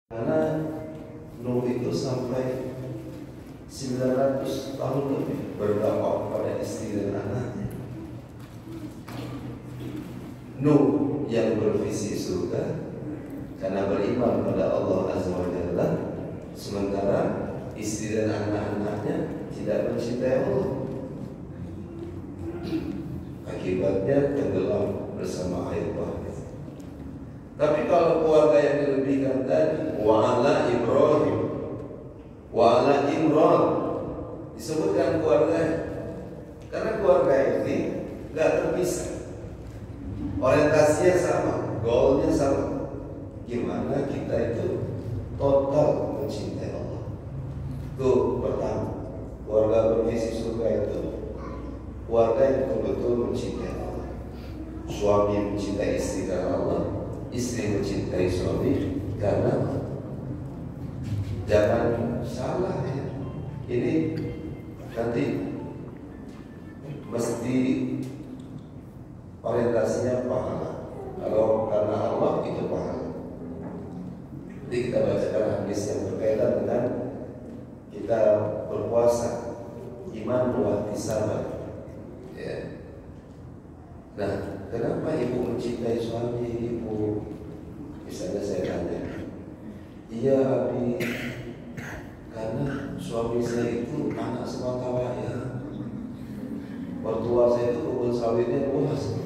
Karena Nuh itu sampai 900 tahun lebih berdampak pada istri dan anaknya. Nuh yang bervisi surga karena beriman pada Allah Azza wa Jalla, sementara istri dan anak-anaknya tidak mencintai Allah. Akibatnya tenggelam bersama air bah. Tapi kalau keluarga yang dilebihkan tadi, wa ala Ibrahim, wa ala Imran, disebutkan keluarga, karena keluarga ini nggak terpisah, orientasinya sama, goalnya sama. Gimana kita itu total mencintai Allah. Itu pertama, keluarga bervisi surga itu keluarga yang betul-betul mencintai Allah. Suami mencintai istri karena Allah, istri mencintai suami karena Allah. Jangan salah ya. Ini nanti mesti orientasinya pahala. Kalau karena Allah itu pahala. Jadi kita bacakan hadis yang berkaitan dengan kita berpuasa, iman wa ihtisaban. Ya. Nah, kenapa ibu mencintai suami ibu? Misalnya saya tanya, iya Abi, karena suami saya itu anak semata wayang. Mertua saya itu kebun sawitnya luas.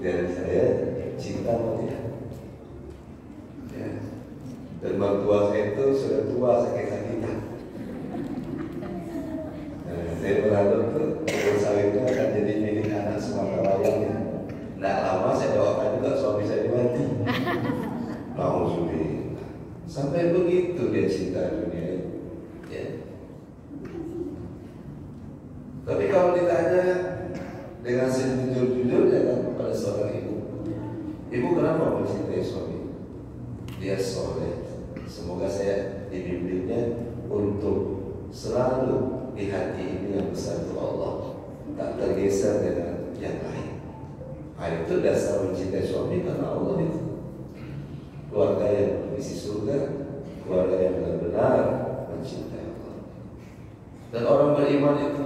Dan saya cinta atau tidak? Ya. Dan mertua saya itu sudah tua sakit-sakitan. Saya berharap tuh kebun sawitnya akan jadi milik anak semata wayangnya. Nggak lama saya doakan juga suami saya mati. Alhamdulillah. Sampai begitu dia cinta dunia ini. Ya. Tapi kalau ditanya dengan sejujur-jujurnya kan pada seorang ibu kenapa mencintai suami? Dia soleh. Semoga saya dibimbingnya untuk selalu di hati ini yang besar itu Allah, tak tergeser dengan yang lain. Itu dasar mencintai suami karena Allah itu. Keluarga yang berisi surga, keluarga yang benar-benar mencintai Allah. Dan orang beriman itu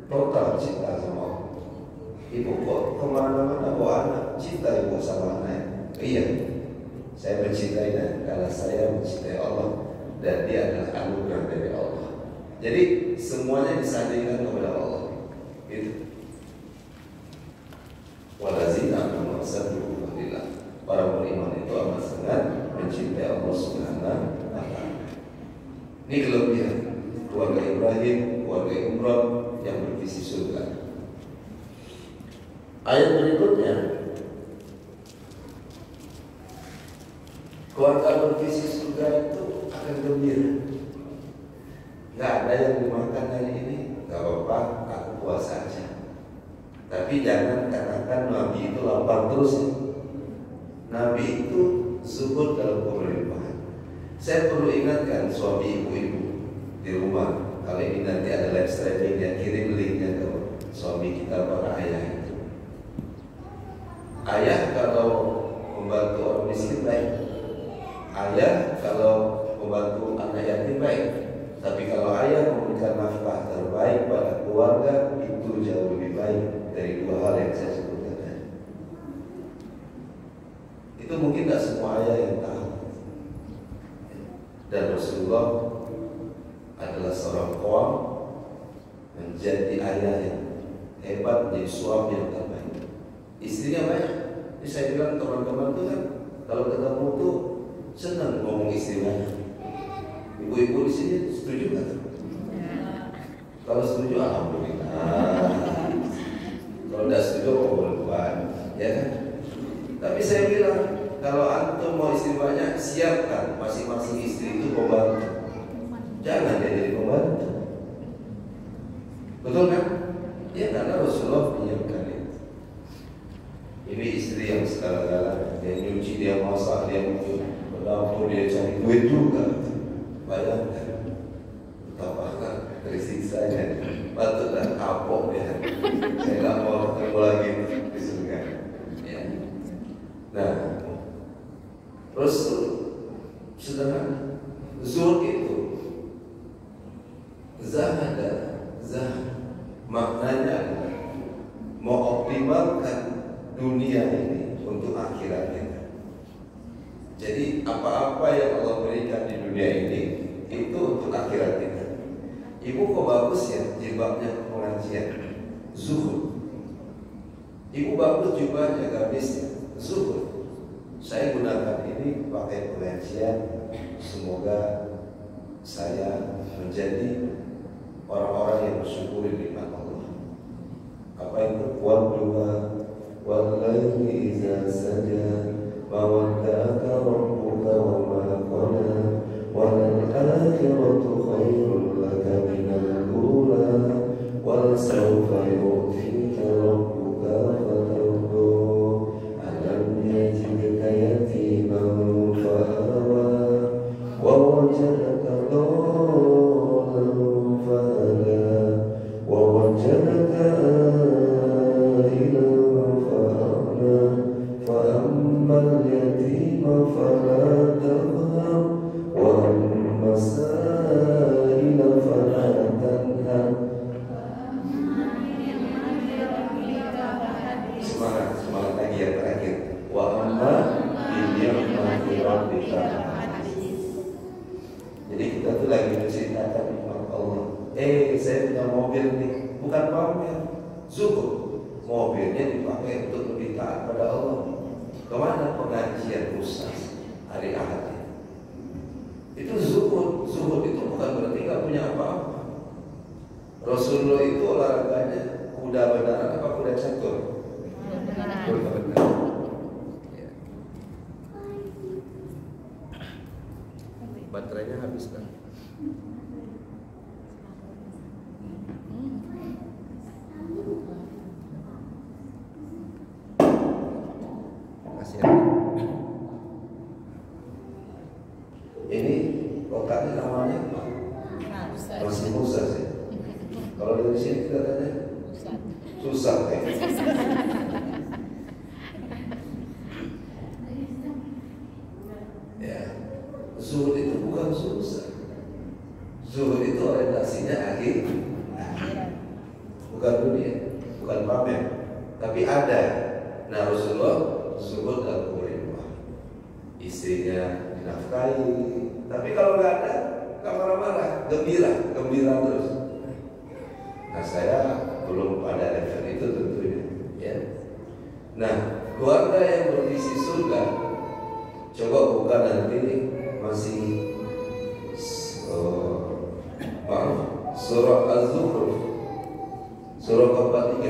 total cinta sama Allah. Ibu kok kemana-mana bawa anak, cinta ibu sama anak. Iya, saya mencintainya karena saya mencintai Allah dan dia adalah anugerah dari Allah. Jadi semuanya disandingkan kepada Allah. Gitu. Walazina amanu wasaddu billah. Para beriman itu amat sangat mencintai Allah Subhanahu wa taala. Ini kelebihan keluarga Ibrahim, keluarga Imran yang bervisi surga. Ayat berikutnya, keluarga bervisi surga itu akan gembira. Nggak ada yang dimakan hari ini, nggak apa-apa, aku puasa aja. Tapi jangan katakan Nabi itu lapar terus ya. Nabi itu zuhud dalam pemelimpahan. Saya perlu ingatkan suami ibu-ibu di rumah, kalau ini nanti ada live streaming ya, kirim linknya ke suami kita para ayah itu. Ayah kalau membantu orang miskin baik, ayah kalau membantu anak yatim baik. Tapi kalau ayah memberikan nafkah terbaik pada keluarga, itu jauh lebih baik dari dua hal yang saya sebutkan tadi. Itu mungkin tidak semua ayah yang tahu. Dan Rasulullah adalah seorang kaum menjadi ayah yang hebat, menjadi suami yang terbaik. Istrinya banyak. Jadi saya bilang teman-teman itu kan kalau ketemu tuh senang ngomong istri banyak. Ibu-ibu di sini setuju nggak? Kalau setuju alhamdulillah. Kalau tidak setuju boleh, ya kan? Tapi saya bilang kalau antum mau istri banyak, siapkan masing-masing istri itu pembantu. Jangan dia jadi pembantu. Betul kan? Ya karena Rasulullah menyiapkan itu. Ini istri yang segala-galanya. Dia nyuci, dia masak, dia berdapur, dia cari duit juga. Bayangkan betapa tersiksanya. Patutlah kapok dia. Saya nggak mau ketemu lagi di surga. Ya. Nah, terus sederhana. Zuhud itu zahada, maknanya adalah mengoptimalkan dunia ini untuk akhirat kita. Jadi apa-apa yang Allah berikan di dunia ini itu untuk akhirat kita. Ibu kok bagus ya jilbabnya pengajian, zuhud. Ibu bagus jubahnya, gamisnya, zuhud. Saya gunakan ini pakai pengajian. Semoga saya menjadi orang-orang yang bersyukur nikmat Allah. Apa itu? Wadduha wal-laili idza saja ma wadda'aka rabbuka wa ma qala wal-akhiratu khairun laka minal ula wal sawfa yu'tika rabbuka fatarda alam yajidka yatiman fa'awa wa wajadaka dhalan fahada wa wajadaka a'ilan fa'agna fa ammal yatima fala taqhar wa ammas sa'ila fala tanhar. Semangat lagi yang terakhir. Wa amma bi ni'mati rabbika. Jadi kita tuh lagi menceritakan nikmat Allah. Saya punya mobil nih, bukan pamer. Zuhud. Mobilnya dipakai untuk lebih taat pada Allah. Kemana pengajian khusus hari Ahad? Itu zuhud. Zuhud itu bukan berarti nggak punya apa-apa. Rasulullah itu olahraganya kuda beneran apa kuda catur? Kuda beneran. Baterainya habis kan? Makasih ya. Ini kotaknya namanya masih Musa sih. Kalau dari sini katanya susah kan? Ya, zuhud itu bukan susah. Zuhud itu orientasinya akhir, bukan dunia, bukan pamer, tapi ada. Nah Rasulullah zuhud dalam rumah, istrinya dinafkahi, tapi kalau nggak ada, nggak marah-marah, gembira terus. Nah saya belum pada level itu tentunya, ya. Nah keluarga yang berisi surga, coba buka nanti masih surah Az-Zukhruf, surah ke-43.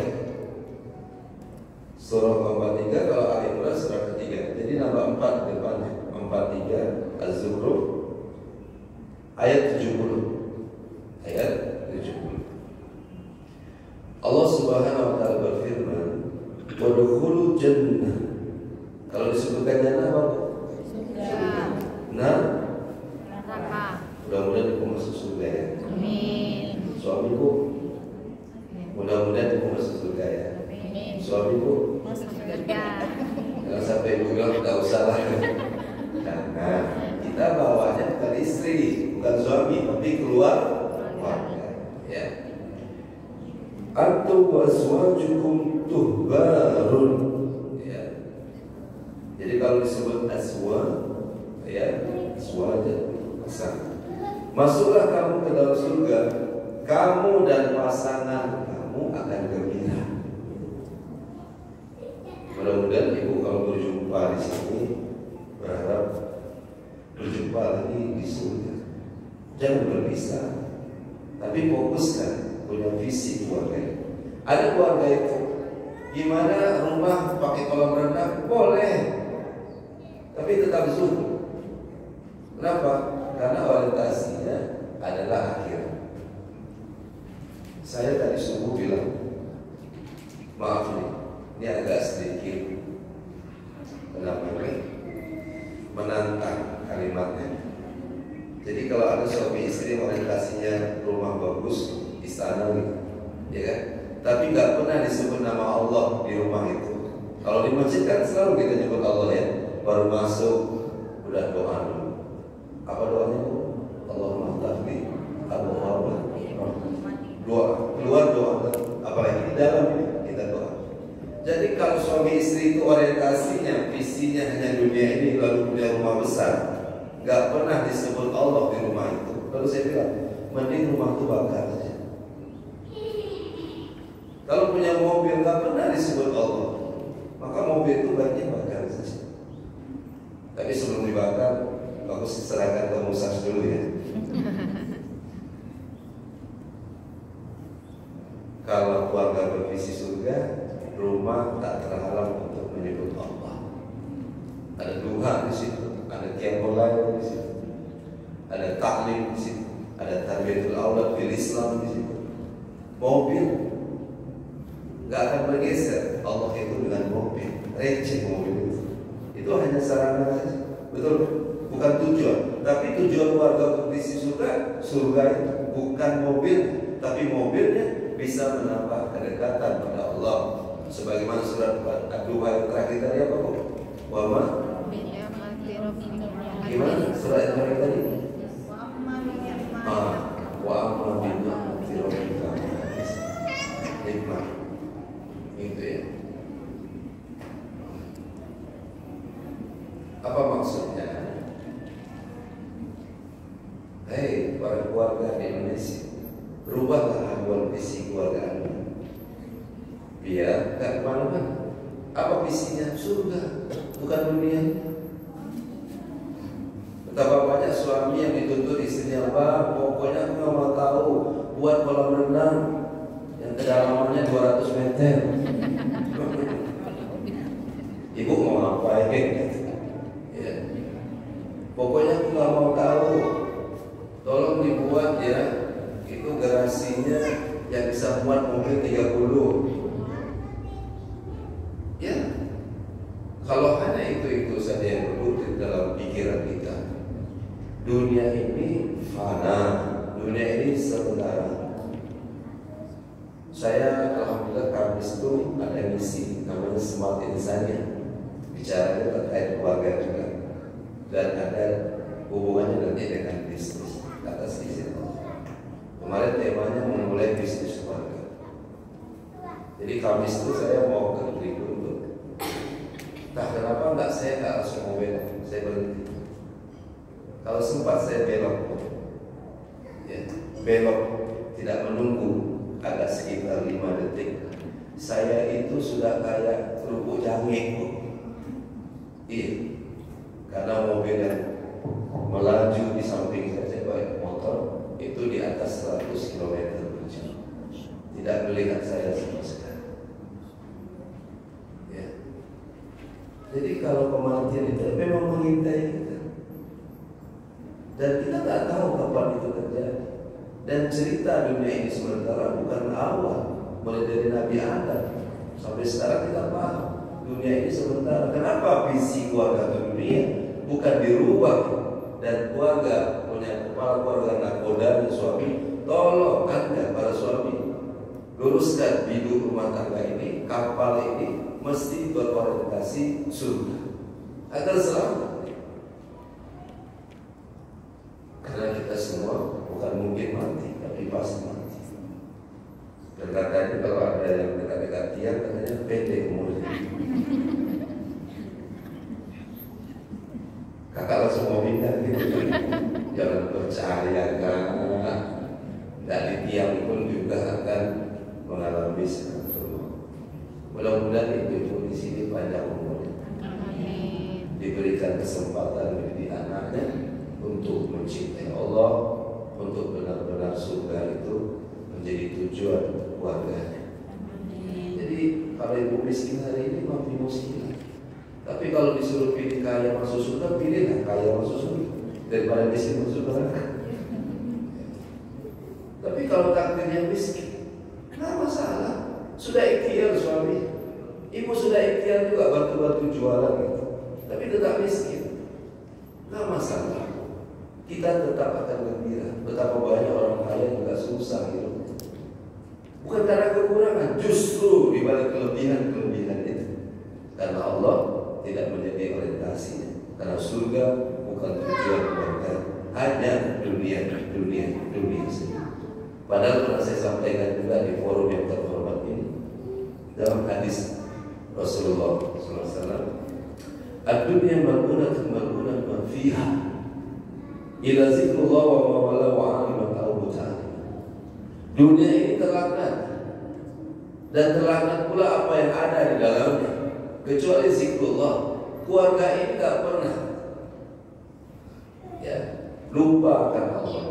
Surah ke-43 kalau Ali Imran surah ketiga, jadi nambah 4 depannya. 43 Az-Zukhruf ayat 70. Ayat 70. Allah Subhanahu wa taala berfirman, "Wadkhulul jannah." Kalau disebutkan jannah apa? Nah, mudah-mudahan ibu masuk surga ya. Amin. Suamiku, mudah-mudahan ibu masuk surga ya. Amin. Suamiku masuk surga. Jangan sampai ibu bilang tidak usah lah. Karena kita bawanya bukan istri, bukan suami, tapi keluar keluarga. Ya. Antum waswajukum tuhbarun. Ya. Jadi kalau disebut aswa, ya, aswa aja pasang. Masuklah kamu ke dalam surga, kamu dan pasangan kamu akan gembira. Mudah-mudahan ibu kalau berjumpa di sini berharap berjumpa lagi di surga. Jangan berpisah, tapi fokuskan punya visi keluarga. Ada keluarga itu gimana rumah pakai kolam renang boleh, tapi tetap zuhud. Kenapa? Karena orientasinya adalah akhir. Saya tadi subuh bilang, maaf nih, ini agak sedikit menantang kalimatnya. Jadi kalau ada suami istri orientasinya rumah bagus, istana gitu, ya kan? Tapi nggak pernah disebut nama Allah di rumah itu. Kalau di masjid kan selalu kita nyebut Allah ya. Baru masuk udah doa dulu. isinya hanya dunia ini lalu punya rumah besar, nggak pernah disebut Allah di rumah itu. Lalu saya bilang, mending rumah itu bakar aja. Kalau punya mobil nggak pernah disebut Allah, maka mobil itu baiknya bakar saja. Tapi sebelum dibakar, bagus diserahkan ke Musas dulu ya. Kalau keluarga bervisi surga, rumah tak terhalang untuk menyebut Allah. Ada duha di situ, ada qiyamul lail di situ, ada taklim di situ, ada tarbiyatul aulad fil Islam di situ. Mobil nggak akan bergeser Allah itu dengan mobil, receh mobil itu hanya sarana saja, betul? Bukan tujuan. Tapi tujuan warga bervisi surga, surga itu bukan mobil, tapi mobilnya bisa menambah kedekatan pada Allah. Sebagaimana surat Ad-Duha yang terakhir tadi apa kok? Wama? Gimana surat yang terakhir tadi? Wa amma bi ni'mati rabbika nikmat. Itu ya. Apa maksudnya? Hei para keluarga di Indonesia, rubahlah haluan visi keluarga Anda biar tak kemana-mana. Apa visinya? Surga, bukan dunia. Betapa banyak suami yang dituntut istrinya, Pak, pokoknya aku nggak mau tahu buat kolam renang yang kedalamannya 200 meter. Ibu mau ngapain? Ya. Pokoknya aku nggak mau tahu. Tolong dibuat ya, itu garasinya yang bisa muat mobil 30. Ya, kalau hanya itu saja yang berkutik dalam pikiran kita, dunia ini fana, dunia ini sementara. Saya alhamdulillah Kamis itu ada misi namanya Smart Insania, bicaranya terkait keluarga juga, dan ada hubungannya nanti dengan bisnis atas izin Allah. Kemarin temanya memulai bisnis keluarga. Jadi Kamis itu saya mau ke negeri Guntur. Nah, kenapa enggak saya nggak langsung mau belok? Saya berhenti. Kalau sempat saya belok, ya, belok tidak menunggu, ada sekitar 5 detik. Saya itu sudah kayak kerupuk jange kok. Iya, karena mobil yang melaju di samping saya baik motor itu di atas 100 km per jam, tidak melihat saya sama sekali. Ya. Jadi kalau kematian itu memang mengintai kita, dan kita nggak tahu kapan itu terjadi. Dan cerita dunia ini sementara bukan awal, mulai dari Nabi Adam sampai sekarang kita paham dunia ini sementara. Kenapa visi keluarga dunia bukan dirubah? Dan keluarga punya kepala keluarga nakoda dan suami, tolong Anda para suami luruskan hidup rumah tangga ini, kapal ini mesti berorientasi surga agar selamat. Karena kita semua bukan mungkin mati, tapi pasti mati. Dan katanya kalau ada yang dekat-dekat tiang, katanya pendek umurnya. Kakak langsung mau pindah gitu. Jangan percaya kan. Dari tiang pun juga akan mengalami sakaratul. Mudah-mudahan ibu di sini panjang umurnya, diberikan kesempatan menjadi anaknya untuk mencintai Allah, untuk benar-benar surga itu menjadi tujuan keluarganya. Jadi kalau ibu miskin hari ini maafin muslim. Tapi kalau disuruh pilih kaya masuk surga, pilihlah kaya masuk surga daripada miskin masuk neraka. Tapi kalau takdirnya miskin, nggak masalah. Sudah ikhtiar suami, ibu sudah ikhtiar juga bantu-bantu jualan gitu, tapi tetap miskin, nggak masalah. Kita tetap akan gembira. Betapa banyak orang kaya juga susah hidupnya, bukan karena kekurangan, justru di balik kelebihan-kelebihan itu karena Allah tidak menjadi orientasinya. Karena surga bukan tujuan keluarga, hanya dunia saja. Padahal pernah saya sampaikan juga di forum yang terhormat ini, dalam hadis Rasulullah SAW, Ad-dunya mal'unatun mal'unan ma fiha ila zikrullah wa ma wala wa aliman au muta'alim. Dunia ini terlaknat dan terlaknat pula apa yang ada di dalamnya kecuali zikrullah. Keluarga ini tak pernah lupa akan Allah.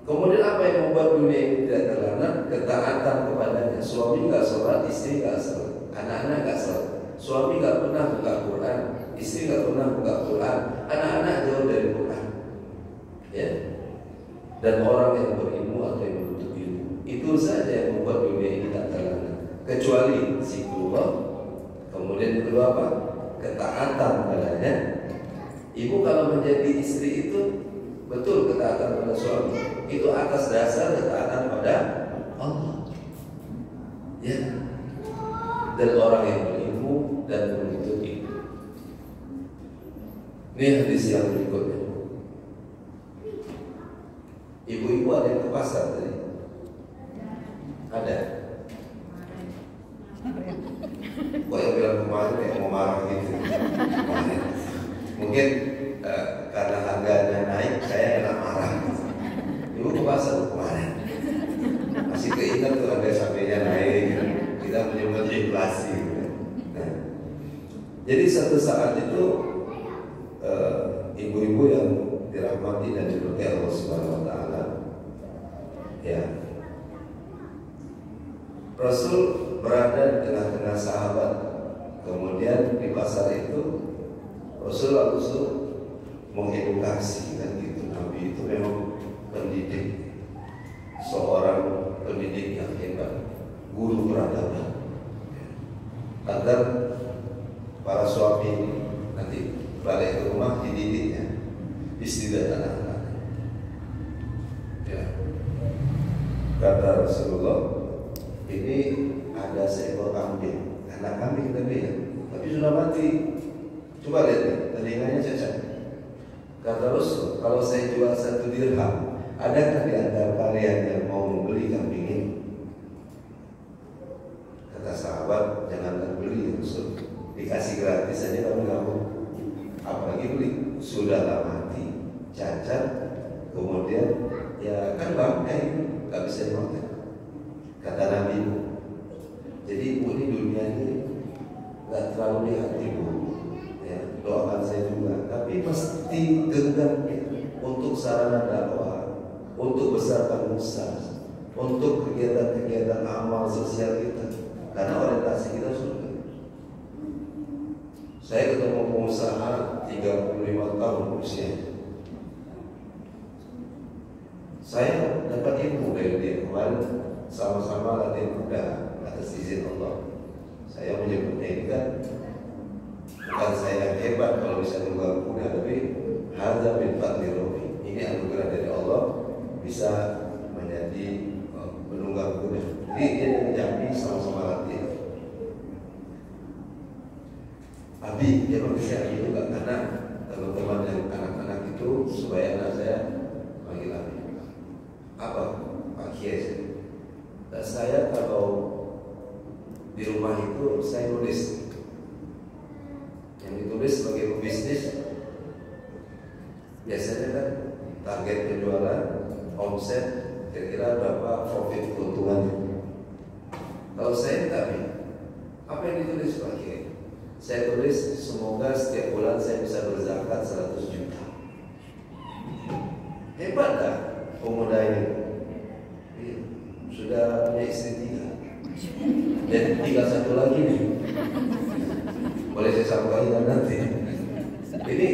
Kemudian apa yang membuat dunia ini tidak terlaknat? Ketaatan kepadanya. Suami nggak sholat, istri nggak sholat, anak-anak nggak sholat. Suami nggak pernah buka Quran, istri nggak pernah buka Quran, anak-anak jauh dari Quran. Ya. Dan orang yang berilmu atau yang menuntut ilmu, itu saja yang membuat dunia ini tak terlaknat. Kecuali zikrullah. Kemudian kedua apa? Ketaatan padanya. Ibu kalau menjadi istri itu betul ketaatan pada suami, itu atas dasar ketaatan pada Allah. Ya. Dan orang yang berilmu dan menuntut ilmu. Ini hadis yang berikutnya. Ibu-ibu ada yang ke pasar tadi? Ada. Kok yang bilang kemarin kayak mau marah gitu? Mungkin karena harganya naik, saya kena marah. Ibu ke pasar kemarin, masih keinget tuh harga cabenya naik, kita menyebut inflasi. Nah, jadi satu saat itu ibu-ibu yang dirahmati dan diberkahi Allah Subhanahu Wa Taala, ya, Rasul berada di tengah-tengah sahabat. Kemudian di pasar itu Rasul mengedukasi kan gitu. Nabi itu memang pendidik, seorang pendidik yang hebat, guru peradaban, agar para suami nanti balik ke rumah dididiknya istri dan anak-anak. Ya. Kata Rasulullah, ini ada seekor kambing, anak kambing tapi sudah mati. Coba lihat nih, telinganya cacat. Kata Rasul, kalau saya jual 1 dirham, adakah di antara kalian yang mau membeli kambing ini? Kata sahabat, janganlah beli Rasul, dikasih gratis saja kami nggak mau. Apalagi beli, sudahlah mati, cacat, kemudian ya kan bangkai, nggak bisa dimakan. Kata Nabi, jadi ibu ini dunia ini nggak terlalu di hati bu. Doakan saya juga, tapi mesti genggam untuk sarana dakwah, untuk besarkan usaha, untuk kegiatan-kegiatan amal sosial kita, karena orientasi kita surga. Saya ketemu pengusaha 35 tahun usia. Saya dapat ilmu dari dia. Kemarin sama-sama latihan kuda atas izin Allah. Saya menyebutnya ini kan bukan saya yang hebat kalau bisa menunggang kuda, tapi hadza min fadli rabbi. Ini anugerah dari Allah bisa menjadi menunggang kuda. Jadi dia dan Jambi sama-sama latihan. Abi, dia panggil Abi juga karena teman-teman yang anak-anak itu supaya anak saya panggil Abi. Apa? Pak Kiai. Dan saya kalau di rumah itu saya nulis. Yang ditulis sebagai pebisnis biasanya kan target penjualan, omset, kira-kira berapa profit keuntungannya. Kalau saya tapi apa yang ditulis Pak Kiai? Saya tulis semoga setiap bulan saya bisa berzakat 100 juta. Hebat dah pemuda ini. Sudah punya istri 3 dan tinggal 1 lagi nih. Boleh saya sampaikan nanti. Ini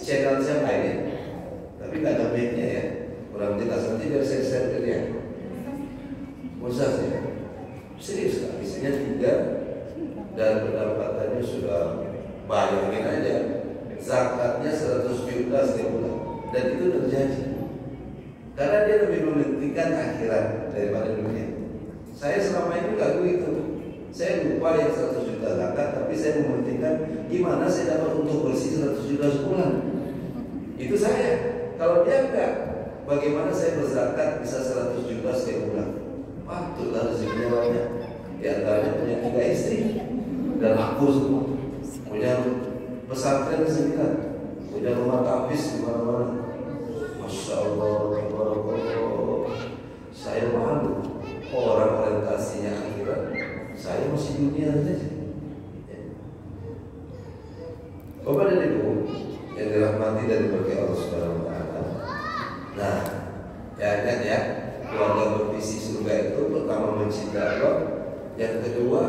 channel siapa ini? Tapi nggak ada mic-nya ya. Kurang jelas, nanti biar saya share ke dia. Masa sih? Serius kan? Isinya 3 dan pendapatannya sudah bayangin aja. Zakatnya 100 juta setiap bulan. Dan itu terjadi. Karena dia lebih mementingkan akhirat daripada dunia. Saya selama ini nggak begitu. Saya lupa yang 100 juta zakat, tapi saya mementingkan gimana saya dapat untung bersih 100 juta sebulan. Itu saya. Kalau dia enggak, bagaimana saya berzakat bisa 100 juta setiap bulan? Patutlah rezekinya banyak. Di antaranya punya 3 istri dan aku semua punya pesantren 9, udah rumah tapis di mana-mana. Masya Allah, tabarakallah. Saya malu, orang orientasinya akhirat, saya masih dunia saja. Bapak dan Ibu yang dirahmati dan diberkahi Allah Subhanahu wa Ta'ala. Nah, ya ingat ya, keluarga bervisi surga itu pertama mencintai Allah, yang kedua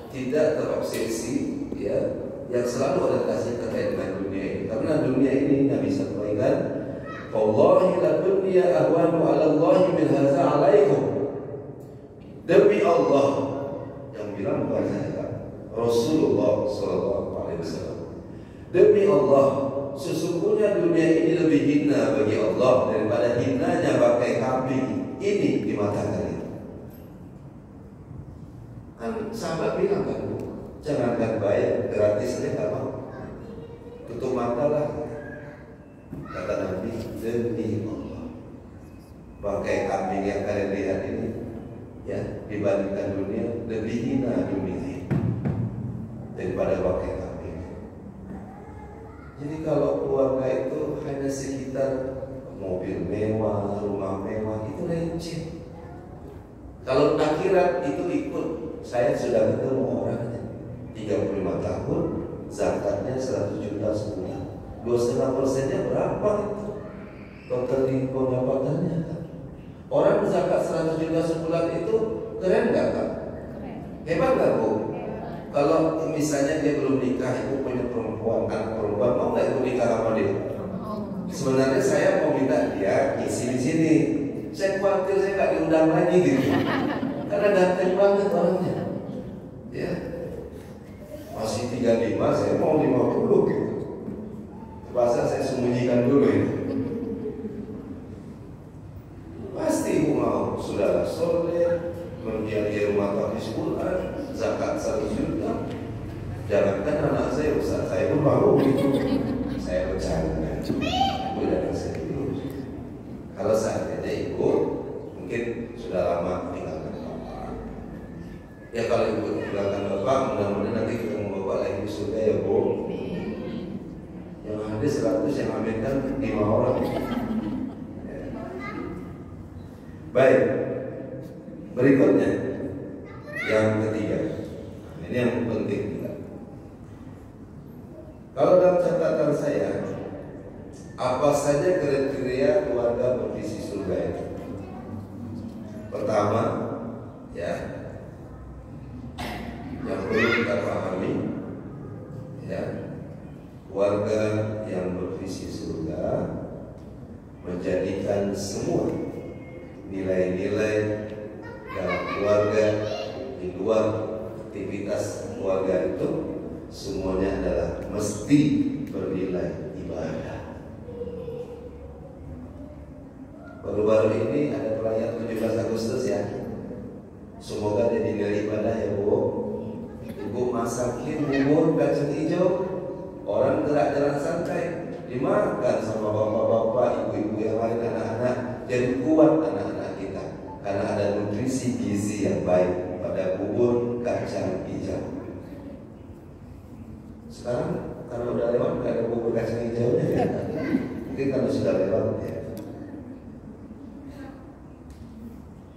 tidak terobsesi, ya, yang selalu orientasinya terkait dengan dunia ini. Karena dunia ini Nabi sampaikan, "Wallahi la dunya ahwanu 'ala Allah min hadza 'alaikum." Demi Allah, yang bilang bukan saya, Rasulullah sallallahu alaihi wasallam. Demi Allah, sesungguhnya dunia ini lebih hina bagi Allah daripada hinanya bangkai kambing ini di mata kalian. Kan sahabat bilang kan, jangankan bayar, gratis saja nggak mau. Tutup mata lah. Kata Nabi, demi Allah, bangkai kambing yang kalian lihat ini, ya, dibandingkan dunia lebih hina dunia ini daripada bangkai kambing. Jadi kalau keluarga itu hanya sekitar mobil mewah, rumah mewah, itu receh. Kalau akhirat itu ikut, saya sudah ketemu orangnya 35 tahun, zakatnya 100 juta sebulan, 2,5%-nya berapa itu? Total pendapatannya kan? Orang zakat 100 juta sebulan itu keren nggak kan? Hebat nggak Bu? Kalau misalnya dia belum nikah, ibu punya perempuan, anak perempuan, mau nggak ibu nikah sama dia? Sebenarnya saya mau minta dia isi di sini. Saya khawatir saya nggak diundang lagi gitu, karena ganteng banget orangnya. Ya, masih 35, saya mau 50 gitu. Bahasa saya sembunyikan dulu itu. Pasti ibu mau, sudahlah soleh, mendiami rumah tapis bulan, zakat 100 juta. Jangankan anak saya, Ustaz, saya pun mau gitu. Saya bercanda, ibu jangan serius. Kalau seandainya ibu mungkin sudah lama meninggalkan bapak, ya kalau ibu meninggalkan bapak, mudah-mudahan nanti ketemu bapak lagi di surga ya Bu. Yang ada 100, yang aminkan 5 orang. Ya. Baik, berikutnya yang ketiga, ini yang penting juga. Kalau dalam catatan saya, apa saja kriteria keluarga bervisi surga itu? Pertama, ya, yang perlu kita pahami, ya, keluarga yang bervisi surga menjadikan semua nilai-nilai dalam keluarga, di luar aktivitas keluarga itu, semuanya adalah mesti bernilai ibadah. Baru-baru ini ada perayaan 17 Agustus ya. Semoga jadi nilai ibadah ya Bu. Ibu masakin bubur kacang hijau, orang gerak jalan santai, dimakan sama bapak-bapak, ibu-ibu yang lain, anak-anak, jadi kuat anak-anak kita karena ada nutrisi gizi yang baik pada bubur kacang hijau. Sekarang kalau udah lewat nggak ada bubur kacang hijaunya ya. Mungkin kalau sudah lewat ya.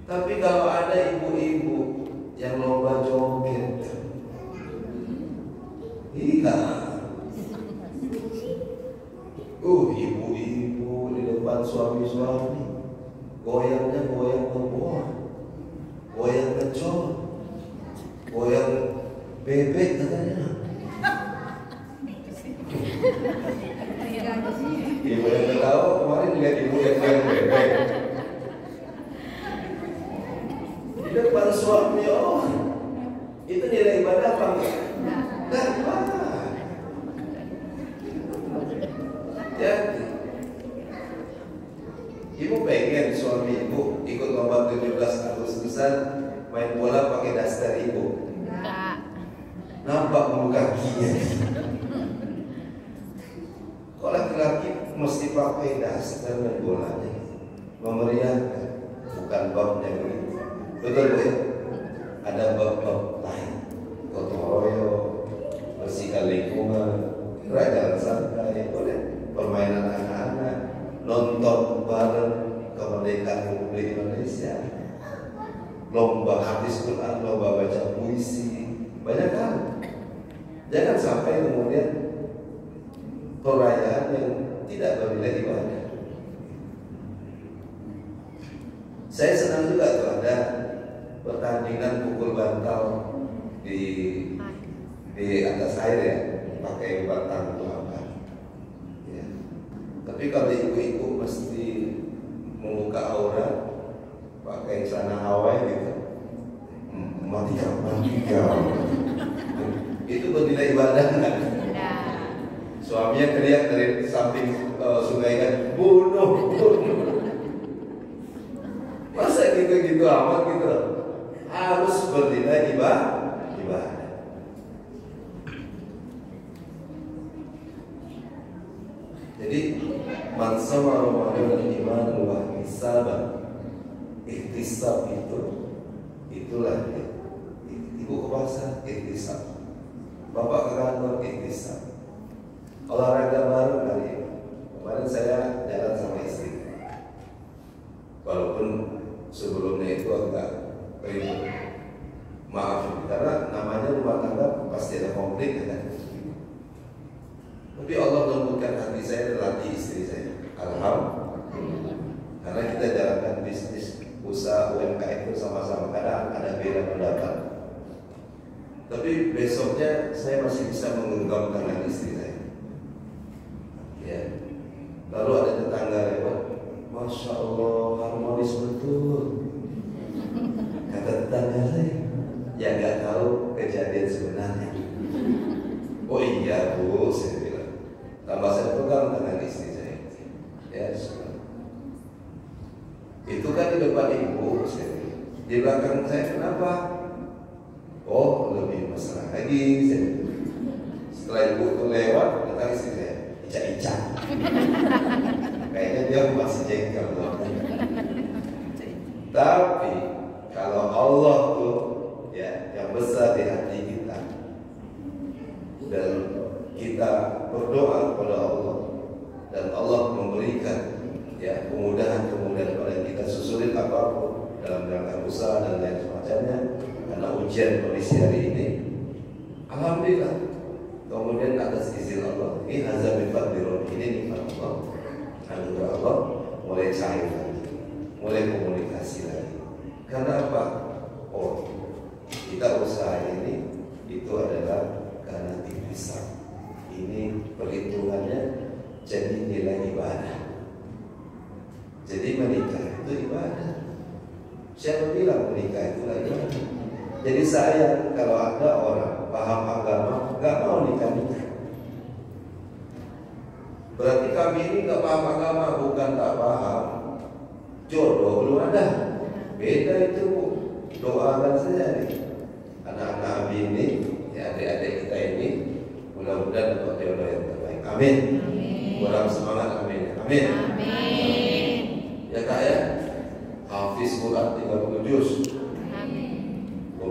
Tapi kalau ada ibu-ibu yang lomba joget, iya, ibu-ibu di depan suami-suami, goyangnya goyang kebon, goyang kecil, goyang bebek katanya. Ibu yang ketawa kemarin lihat ibu yang goyang bebek di depan suami. Oh, itu nilai ibadah apa enggak? Enggak. Ya, ibu pengen suami ibu ikut lomba 17 Agustusan main bola pakai daster ibu? Enggak. Nampak bulu kakinya. Kok laki-laki mesti pakai daster main bolanya? Memeriahkan, bukan babnya begitu. Betul Bu ya? Ada bab-bab lain, gotong royong, bersihkan lingkungan, jalan santai, boleh permainan anak-anak, nonton bareng kemerdekaan Republik Indonesia, lomba hadis Quran, lomba baca puisi, banyak hal. Jangan sampai kemudian perayaan yang tidak bernilai ibadah. Saya senang juga tuh ada pertandingan pukul bantal di atas air ya, pakai batang kelapa. Ya. Tapi kalau ibu-ibu mesti membuka aura, pakai celana Hawaii gitu, mati kau. Itu bernilai ibadah kan? Suaminya teriak dari samping sungai kan, bunuh. Masa gitu-gitu amat gitu? Harus bernilai ibadah. Jadi man sama Ramadan iman wa ihtisaban. Ihtisab itulah ibu ke pasar ihtisab. Bapak ke kantor ihtisab. Olahraga baru kali ini. Kemarin saya jalan sama istri. Walaupun sebelumnya itu agak ribut. Maaf, karena namanya rumah tangga pasti ada konflik kan. Tapi Allah lembutkan hati saya dan hati istri saya. Alhamdulillah. Karena kita jalankan bisnis usaha UMKM itu sama-sama, kadang ada beda pendapat. Tapi besoknya saya masih bisa menggenggam tangan istri saya. Ya. Lalu ada tetangga lewat, Masya Allah harmonis betul. Kata tetangga saya, ya nggak tahu kejadian sebenarnya. Oh iya bu, saya bilang. Tambah saya pegang tangan istri saya. Ya, itu kan di depan ibu, saya bilang. Di belakang saya kenapa? Oh lebih mesra lagi. Saya bilang. Setelah ibu itu lewat, datang istri saya, ica-ica. Kayaknya dia masih jengkel loh. Tapi kalau Allah tuh ya yang besar di hati kita dan kita berdoa kepada Allah dan Allah memberikan ya kemudahan-kemudahan pada kita susulit apapun dalam rangka usaha dan lain semacamnya karena ujian kondisi hari ini, alhamdulillah. Kemudian atas izin Allah, ini hazza min fadli, ini nikmat Allah, anugerah Allah, mulai cair lagi, mulai komunikasi lagi. Karena apa? Oh, kita usaha ini itu adalah karena dihisab. Ini perhitungannya jadi nilai ibadah. Jadi menikah itu ibadah. Siapa bilang menikah itu ibadah? Jadi sayang kalau ada orang paham agama nggak mau nikah. Berarti kami ini nggak paham agama, bukan tak paham. Jodoh belum ada. Beda itu bu. Doakan saja nih anak-anak kami ini, ya adik-adik kita ini, mudah-mudahan dapat jodoh yang terbaik. Amin. Kurang semangat, amin. Amin. Amin. Ya kak ya, hafiz Quran 30 juz.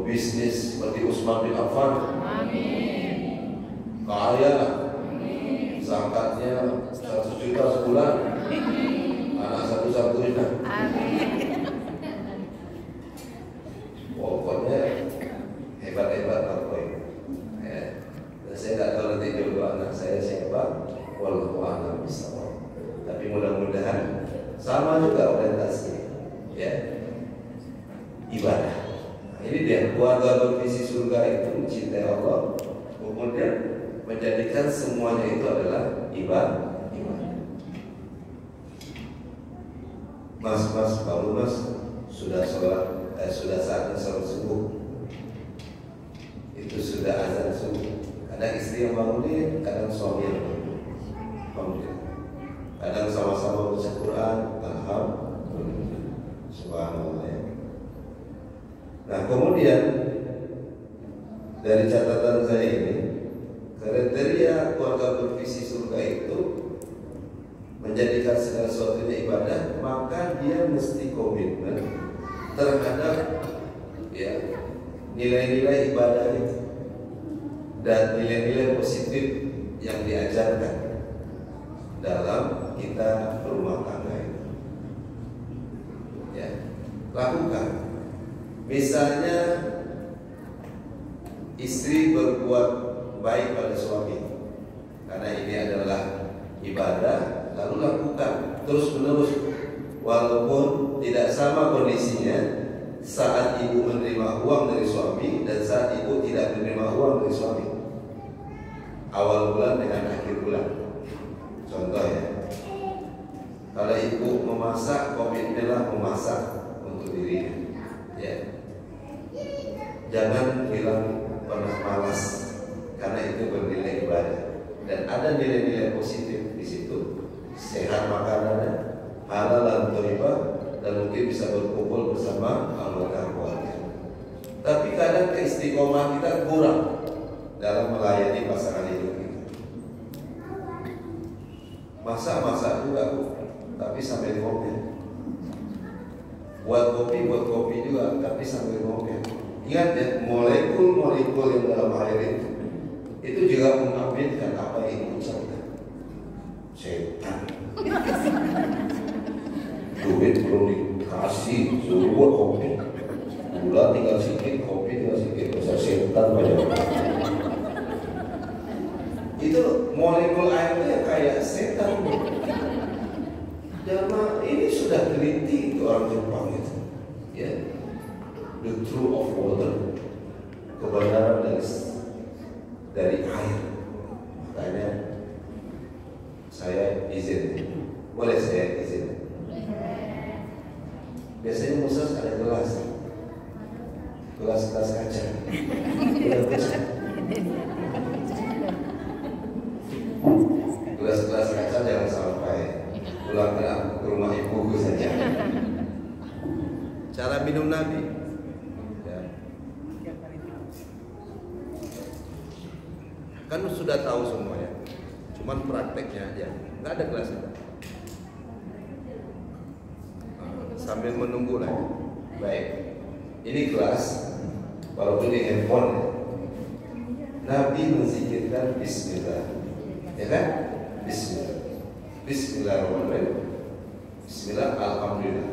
Bisnis seperti Utsman bin Affan. Amin. Kaya. Amin. Zakatnya 100 juta sebulan. Amin. Anak satu-satunya. Amin. Pokoknya hebat-hebat apa ini. Ya. Dan saya tidak tahu nanti jodoh anak saya siapa. Wallahu a'lam bishawab. Tapi mudah-mudahan sama juga orientasinya. Ya. Ibadah. Ini dia keluarga bervisi surga itu mencintai Allah, kemudian menjadikan semuanya itu adalah ibadah. Mas, baru mas sudah sholat, sudah saatnya sholat subuh. Itu sudah azan subuh. Kadang istri yang bangunin, kadang suami yang bangunin. Kadang sama-sama baca Quran, alhamdulillah, subhanallah. Nah kemudian dari catatan saya ini, kriteria keluarga bervisi surga itu menjadikan segala sesuatunya ibadah, maka dia mesti komitmen terhadap ya nilai-nilai ibadah itu dan nilai-nilai positif yang diajarkan dalam kita berumah tangga itu. Ya, lakukan. Misalnya istri berbuat baik pada suami, karena ini adalah ibadah, lalu lakukan terus menerus, walaupun tidak sama kondisinya saat ibu menerima uang dari suami dan saat ibu tidak menerima uang dari suami. Awal bulan dengan akhir bulan. Contoh ya, kalau ibu memasak, komitmenlah memasak untuk dirinya. Ya, jangan bilang pernah malas, karena itu bernilai ibadah dan ada nilai-nilai positif di situ. Sehat makanannya, halal dan thayyibah, dan mungkin bisa berkumpul bersama anggota keluarga. Tapi kadang keistiqomah kita kurang dalam melayani pasangan hidup kita. Masak juga, tapi sambil ngomel. Buat kopi juga, tapi sambil ngomel. Ingat ya, molekul-molekul yang dalam air itu juga mengaminkan apa yang diucapkan. Setan. Duit belum dikasih, suruh buat kopi. Gula tinggal sedikit, kopi tinggal sedikit, bisa setan banyak. Itu molekul airnya kayak setan. Jamaah ini sudah teliti itu orang Jepang itu. Ya, the truth of water, kebenaran dari air. Makanya saya izin, boleh saya izin? Biasanya khusus ada gelas kaca. Gelas kaca jangan sampai pulang ke rumah ibuku saja. Cara minum Nabi. Ya. Kan sudah tahu semuanya, cuman prakteknya aja. Nggak ada gelas itu. Sambil menunggu lah. Baik, ini gelas, walaupun di handphone ya. Nabi menzikirkan Bismillah, ya kan? Bismillah, Bismillahirrahmanirrahim, Bismillah, Alhamdulillah.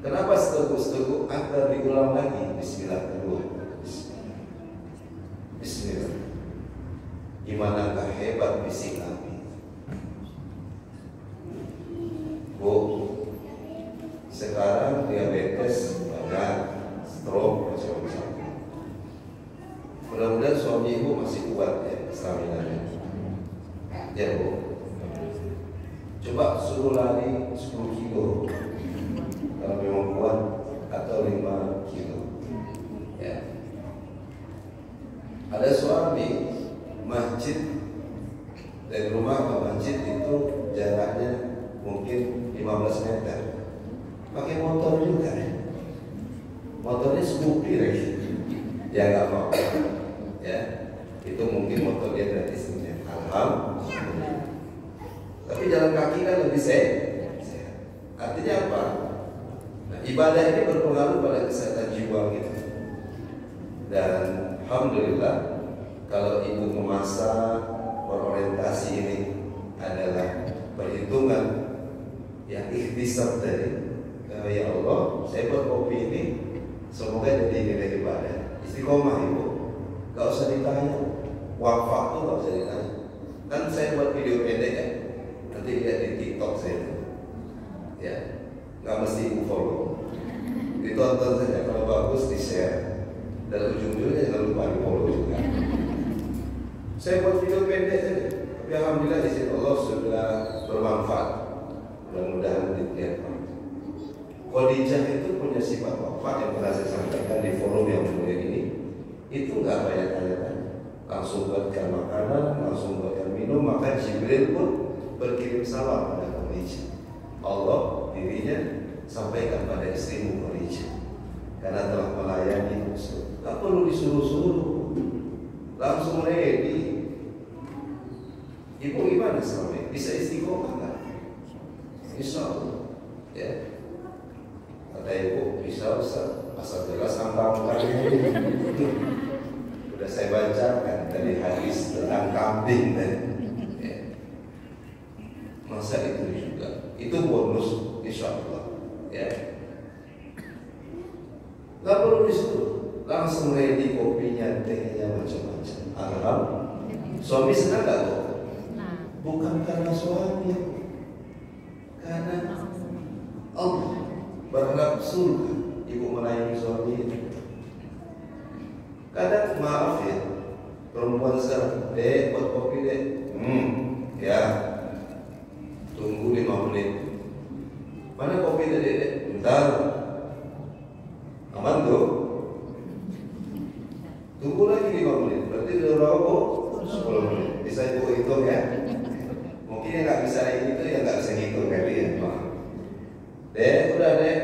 Kenapa seteguk agar diulang lagi? Bismillah kedua, Bismillah. Gimanakah hebat bisik Nabi? Bu, sekarang diabetes banyak, stroke macam-macam. Mudah-mudahan suami ibu masih kuat ya stamina-nya. Ya Bu, coba suruh lari 10 kilo kalau memang kuat, atau 5 kilo. Ya. Ada suami, masjid dari rumah ke masjid itu jaraknya mungkin 15 meter. Pakai motor juga ya. Motornya Scoopy lagi. Ya nggak mau. Ya, itu mungkin motor dia gratisnya. Alhamdulillah. Tapi jalan kaki kan lebih sehat. Artinya apa? Nah, ibadah ini berpengaruh pada kesehatan jiwa kita. Dan alhamdulillah, kalau ibu memasak, berorientasi ini adalah perhitungan yang ikhtisab tadi. Ya Allah, saya buat kopi ini semoga jadi nilai ibadah. Istiqomah ibu, gak usah ditanya. Wafat tuh gak usah ditanya. Kan saya buat video pendek ya, nanti lihat di TikTok saya. Ya, gak mesti ibu follow. Ditonton saja, kalau bagus di share. Dan ujung-ujungnya jangan lupa di follow juga. Saya buat video pendek saja, tapi alhamdulillah di sini Allah sudah bermanfaat. Mudah-mudahan dilihat. Khadijah itu punya sifat wafat yang pernah saya sampaikan di forum yang mulia ini. Itu nggak banyak tanya-tanya, langsung buatkan makanan, langsung buatkan minum. Maka Jibril pun berkirim salam pada Khadijah. Allah dirinya sampaikan pada istrimu Khadijah, karena telah melayani musuh. Tak perlu disuruh-suruh, langsung ready. Ibu gimana selama ini? Bisa istiqomah kan? Insya Allah. Ya. Kata ibu, bisa Ustaz, asal jelas angka-angkanya. Sudah saya bacakan dari hadis tentang kambing dan Itu bonus, insya Allah. Ya. Nggak perlu disuruh, langsung ready kopinya, tehnya, macam-macam. Alhamdulillah. Suami senang nggak kok? Bukan karena suami, karena Allah berharap surga. Ibu melayani suami itu. Kadang maaf ya, perempuan sekarang, dek buat kopi dek. Ya, tunggu 5 menit. Mana kopi dek? Bentar. Aman tuh. Tunggu lagi 5 menit. Berarti udah berapa? 10 menit. Bisa ibu hitung ya? Mungkin yang nggak bisa itu yang nggak bisa ngitung kali ya. Dek, udah dek.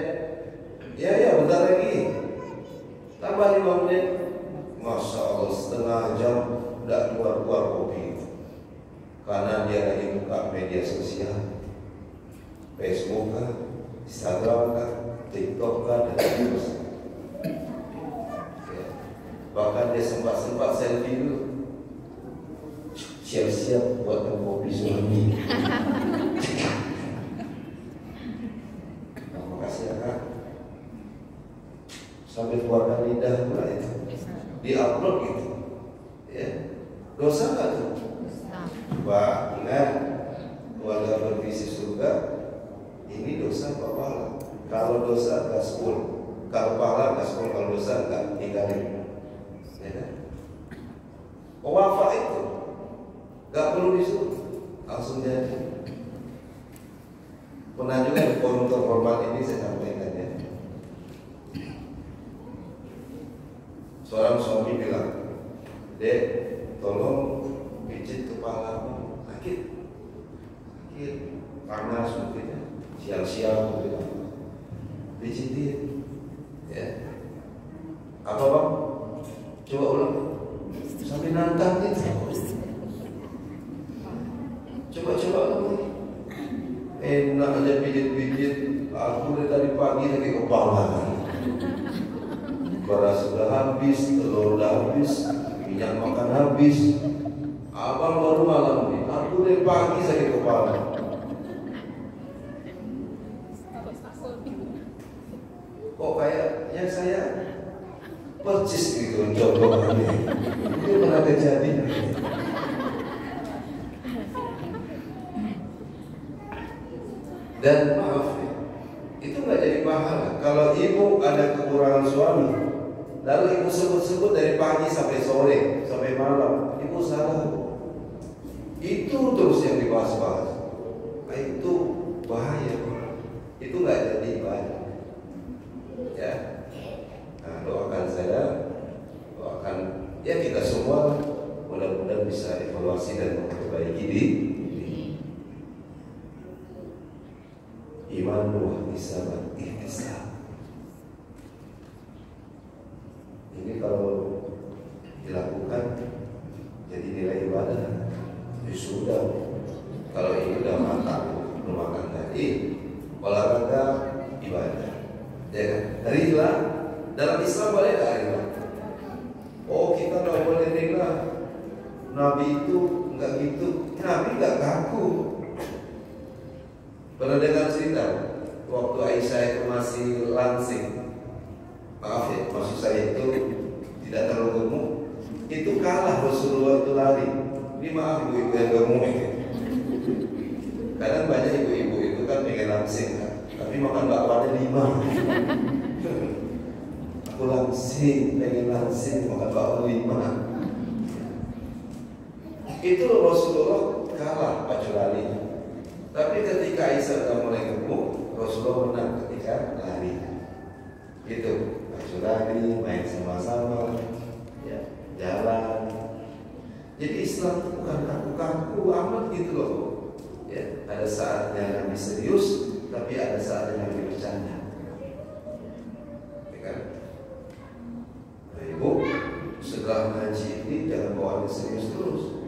Ya, bentar lagi. Tambah 5 menit. Masya Allah, setengah jam udah keluar kopi. Karena dia lagi buka media sosial, Facebook kan, Instagram kan, TikTok kan, dan seterusnya. Ya. Bahkan dia sempat selfie dulu. Siap-siap buatkan kopi suami. Terima kasih ya kak. Sambil keluarkan lidah pula itu, di-upload gitu. Ya. Dosa nggak tuh? Wah, ingat, keluarga bervisi surga ini dosa apa pahala? Kalau dosa gaspol, kalau pahala gaspol, kalau dosa enggak tinggalin. Ya kan? Wafa itu nggak perlu disuruh, langsung jadi. Pernah juga di forum terhormat ini saya sampaikan ya. Seorang suami bilang, dek, tolong pijit kepalamu, sakit, panas mungkin ya, siang-siang gitu, pijitin, ya. Apa bang? Coba ulang, sampai nantang gitu. Coba lagi. Enak aja pijit-pijit, aku dari tadi pagi lagi kepala. Beras sudah habis, telur sudah habis, minyak makan habis. Abang baru malam nih, aku dari pagi sakit kepala. Kok kayaknya saya percis gitu jodoh ini. Itu pernah terjadi. Dan maaf ya, itu nggak jadi pahala. Kalau ibu ada kekurangan suami, lalu ibu sebut-sebut dari pagi sampai sore, sampai malam, ibu salah. Itu terus yang dibahas-bahas. Itu bahaya. Itu nggak jadi ibadah. Ya. Nah, doakan saya, doakan ya kita semua mudah-mudahan bisa evaluasi dan memperbaiki diri. Iman wa ihtisaban ihtisab. Ini kalau dilakukan jadi nilai ibadah. Ya sudah. Kalau ini udah matang, memakan tadi olahraga ibadah. Ya kan? Rila dalam Islam boleh nggak rila? Oh kita nggak boleh rila. Nabi itu nggak gitu. Nabi nggak kaku. Pernah dengar cerita waktu Aisyah itu masih langsing, maaf ya, maksud saya itu tidak terlalu gemuk, itu kalah Rasulullah itu lari. Ini maaf ibu-ibu yang gemuk ini. Kadang banyak ibu-ibu itu kan pengen langsing kan, tapi makan bakwannya 5. Aku langsing, pengen langsing, makan bakwan 5. Itu Rasulullah kalah pacu lari. Tapi ketika Aisyah sudah mulai gemuk, Rasulullah menang ketika lari. Itu pacu lari, main sama-sama, ya, jalan. Jadi Islam itu bukan kaku-kaku amat gitu loh. Ya, ada saatnya Nabi serius, tapi ada saatnya Nabi bercanda. Ya kan? Nah, ibu setelah ngaji ini jangan bawa serius terus.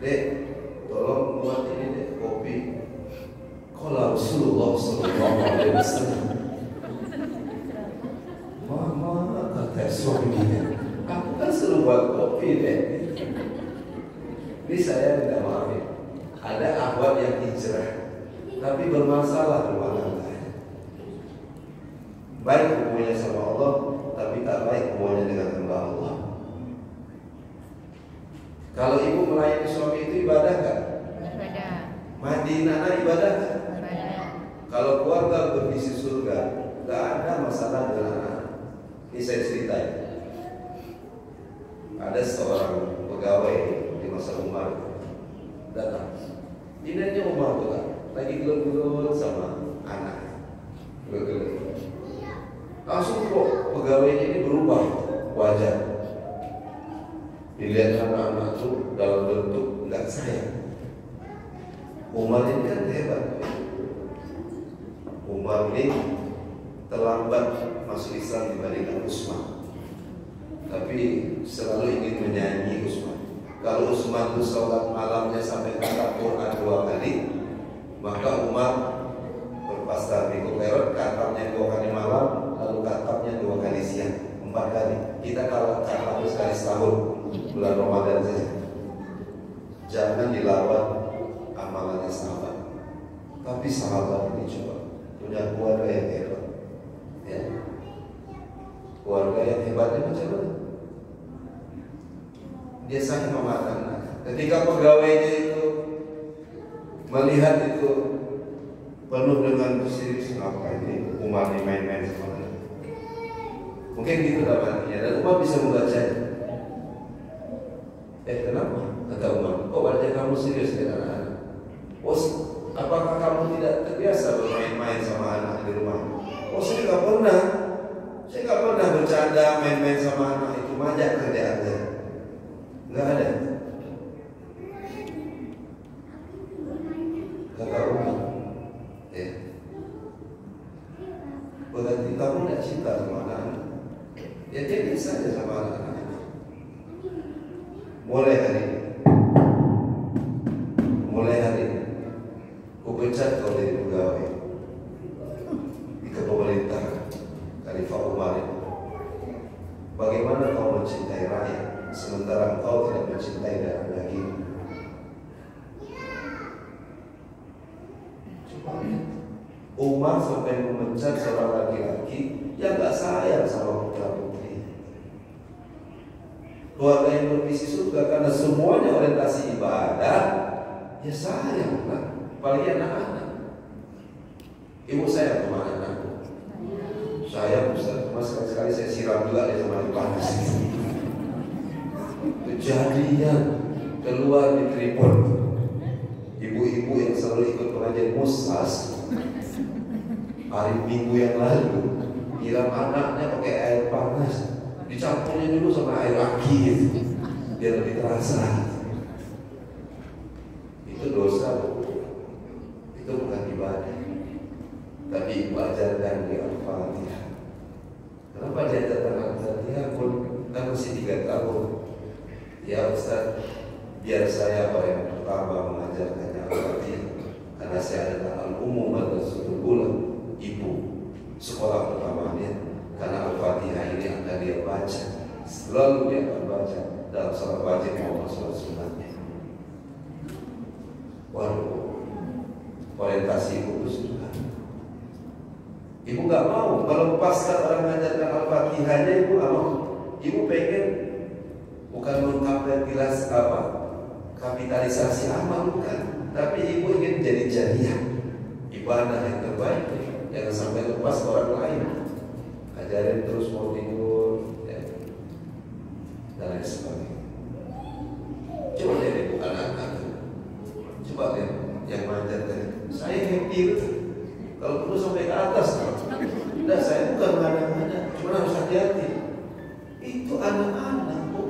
Dek, tolong buat ini deh kopi. Kalau Rasulullah SAW, Mama kata suaminya, aku kan suruh buat kopi deh. Ini saya minta maaf ya. Ada akhwat yang hijrah, tapi bermasalah rumah tangga. Baik hubungannya sama Allah, tapi tak baik hubungannya dengan hamba Allah. Kalau ibu melayani suami itu ibadah kan? Ibadah. Mandiin anak ibadah kan? Ibadah. Kalau keluarga bervisi surga, gak ada masalah dengan anak. Ini saya ceritain. Ada seorang pegawai di masa Umar datang. Dinanya Umar tuh kan, lagi gelut-gelut sama anak, gelut-gelut. Langsung kok pegawainya ini berubah wajah. Dilihat anak-anak tuh dalam bentuk nggak sayang. Umar ini kan hebat. Umar ini terlambat masuk Islam dibandingkan Utsman, tapi selalu ingin menyayangi Utsman. Kalau Utsman itu sholat malamnya sampai kata Quran 2 kali, maka Umar berpasrah di Kuperot, katamnya 2 kali malam, lalu katamnya 2 kali siang, 4 kali. Kita kalau katam sekali setahun, bulan Ramadan saja. Jangan dilawan amalannya sahabat. Tapi sahabat ini coba punya keluarga yang hebat, ya. Keluarga yang hebatnya macam mana? Dia sayang sama anak. Ketika pegawainya itu melihat itu penuh dengan bersiris, apa ini Umar ini main-main sama anak. Mungkin gitu dapatnya. Dan Umar bisa membacanya. Kenapa? Kata Umar, kok wajah kamu serius dengan anak-anak? Oh, apakah kamu tidak terbiasa bermain-main sama anak di rumah? Oh, saya nggak pernah. Saya nggak pernah bercanda main-main sama anak itu, banyak kerjaannya. Nggak ada. Kata Umar, berarti kamu tidak cinta sama anak-anak. Ya dia saja sama anak-anak. Mulai hari ini, ku pecat kau dari pegawai di kepemerintahan Khalifah Umar itu. Bagaimana kau mencintai rakyat sementara engkau tidak mencintai darah daging? Coba lihat, Umar sampai memecat seorang laki-laki yang gak sayang sama putra putri. Keluarga yang bervisi surga karena semuanya orientasi ibadah, ya sayang kan, apalagi anak-anak. Ibu sayang sama anak-anakku. Saya Ustaz, mas sekali-sekali saya siram juga dia sama air panas. Kejadian keluar di Tripod, ibu-ibu yang selalu ikut pengajian Musas hari Minggu yang lalu nyiram anaknya pakai air panas, dicampurnya dulu sama air aki biar lebih terasa. Itu dosa, itu bukan ibadah. Tapi ibu ajarkan di Al-Fatihah. Kenapa diajarkan Al-Fatihah pun kan masih 3 tahun? Ya Ustaz, biar saya yang pertama mengajarkannya Al-Fatihah, karena saya adalah al-umum madrasatul ula, ibu sekolah pertamanya. Karena Al-Fatihah ini akan dia baca, selalu dia akan baca dalam salat wajib maupun salat sunatnya. Waduh, orientasi ibu itu sudah. Ibu nggak mau kalau pasca orang mengajarkan Al-Fatihahnya, ibu nggak mau. Ibu pengen bukan kapitalisasi amal, bukan, tapi ibu ingin jadi jariah, ibadah yang terbaik. Jangan sampai lepas orang lain. Ajarin terus mau tidur, ya, dan lain sebagainya. Coba lihat ibu anak-anak, coba lihat yang mengajarkan. Saya happy betul. Kalau perlu sampai ke atas, tidak, saya bukan mengada-ngada, cuma harus hati-hati. Itu anak-anak, bu,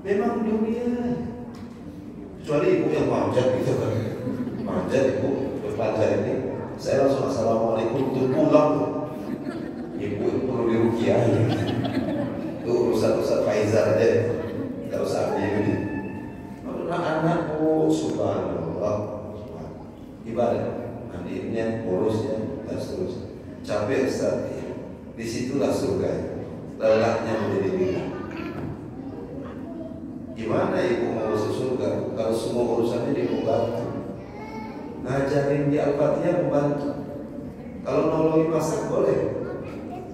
memang dunia. Kecuali ibu yang manjat gitu kan, manjat ibu berpanjat ini, saya langsung assalamualaikum untuk pulang. Ibu itu perlu dirukiahi. Itu urusan-urusan Faizal aja, nggak usah ambil ini. Anak-anak, oh subhanallah, ibadah, mandinya, urusnya, dan seterusnya. Capek Ustaz, disitulah surga, lelahnya menjadi bid'ah. Gimana ibu mau masuk surga kalau semua urusannya diobati? ngajarin di Al-Fatihah membantu. Kalau nolongin masak boleh.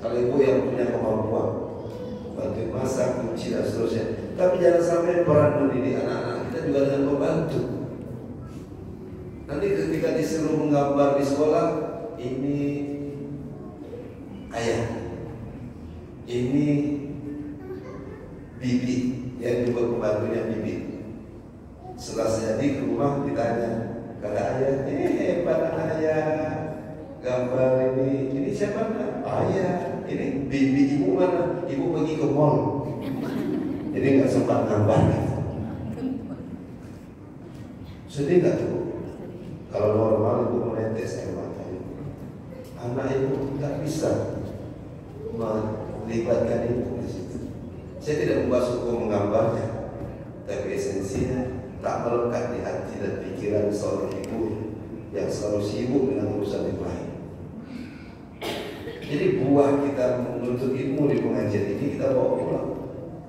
Kalau ibu yang punya kemampuan bantu masak, cuci dan seterusnya. Tapi jangan sampai peran mendidik anak-anak kita juga dengan membantu. Nanti ketika disuruh menggambar di sekolah, ini ayah, ini bibi, yang juga pembantunya bibi. Setelah jadi ke rumah ditanya, kata ayah, hebat ayah, gambar ini siapa nak? Ayah, ini bibi ibu mana? Ibu pergi ke mall, jadi nggak sempat gambar. Sedih nggak tuh? Kalau normal ibu menetes air mata ibu. Anak ibu nggak bisa melibatkan ibu di situ. Saya tidak membahas hukum menggambarnya, tapi esensinya tak melekat di hati dan pikiran seorang ibu yang selalu sibuk dengan urusan yang lain. Jadi buah kita menuntut ilmu di pengajian ini kita bawa pulang.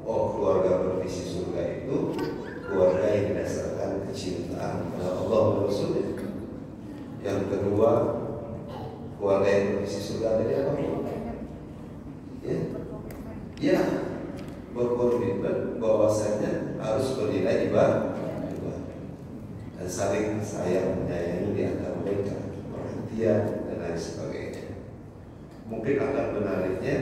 Oh, keluarga bervisi surga itu keluarga yang didasarkan kecintaan pada Allah dan Rasulnya. Yang kedua, keluarga yang bervisi surga ada di apa? Ya, berkomitmen bahwasanya harus bernilai ibadah dan saling sayang menyayangi di antara mereka, perhatian dan lain sebagainya. Mungkin akan menariknya